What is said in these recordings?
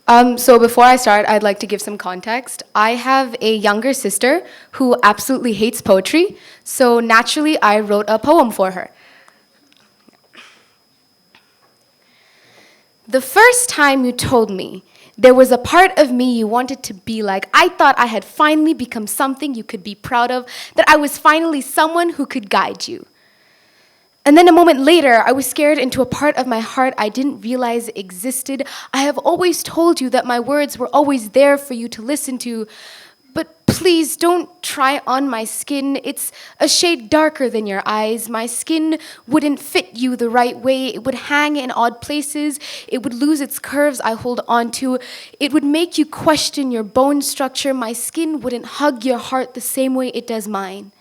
So before I start, I'd like to give some context. I have a younger sister who absolutely hates poetry, so naturally I wrote a poem for her. The first time you told me there was a part of me you wanted to be like, I thought I had finally become something you could be proud of, that I was finally someone who could guide you. And then a moment later, I was scared into a part of my heart I didn't realize existed. I have always told you that my words were always there for you to listen to, but please don't try on my skin. It's a shade darker than your eyes. My skin wouldn't fit you the right way. It would hang in odd places. It would lose its curves I hold on to. It would make you question your bone structure. My skin wouldn't hug your heart the same way it does mine.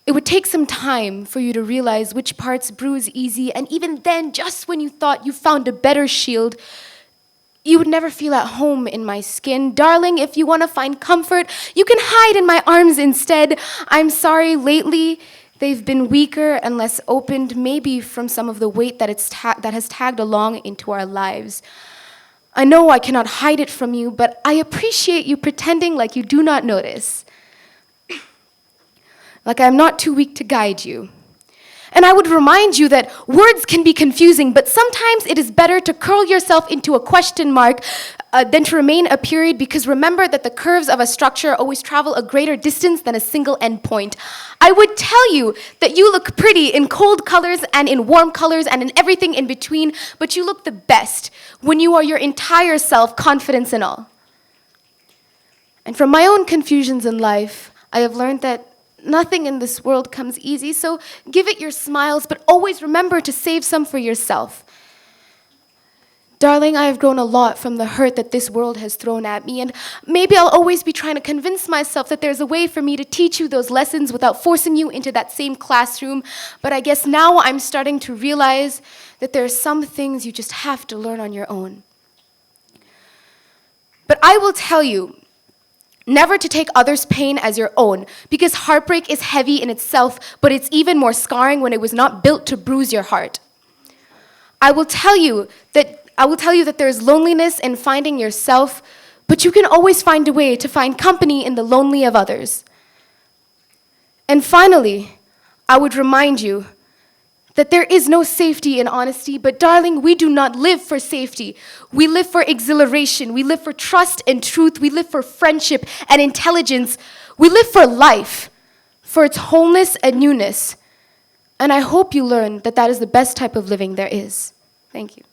It would take some time for you to realize which parts bruise easy, and even then, just when you thought you found a better shield, you would never feel at home in my skin. Darling, if you want to find comfort, you can hide in my arms instead. I'm sorry, lately they've been weaker and less opened, maybe from some of the weight that has tagged along into our lives. I know I cannot hide it from you, but I appreciate you pretending like you do not notice. Like I'm not too weak to guide you. And I would remind you that words can be confusing, but sometimes it is better to curl yourself into a question mark than to remain a period, because remember that the curves of a structure always travel a greater distance than a single endpoint. I would tell you that you look pretty in cold colors and in warm colors and in everything in between, but you look the best when you are your entire self, confidence and all. And from my own confusions in life, I have learned that nothing in this world comes easy, so give it your smiles, but always remember to save some for yourself. Darling, I have grown a lot from the hurt that this world has thrown at me, and maybe I'll always be trying to convince myself that there's a way for me to teach you those lessons without forcing you into that same classroom, but I guess now I'm starting to realize that there are some things you just have to learn on your own. But I will tell you, never to take others' pain as your own, because heartbreak is heavy in itself, but it's even more scarring when it was not built to bruise your heart. I will tell you that there is loneliness in finding yourself, but you can always find a way to find company in the lonely of others. And finally, I would remind you that there is no safety in honesty, but darling, we do not live for safety. We live for exhilaration. We live for trust and truth. We live for friendship and intelligence. We live for life, for its wholeness and newness. And I hope you learn that that is the best type of living there is. Thank you.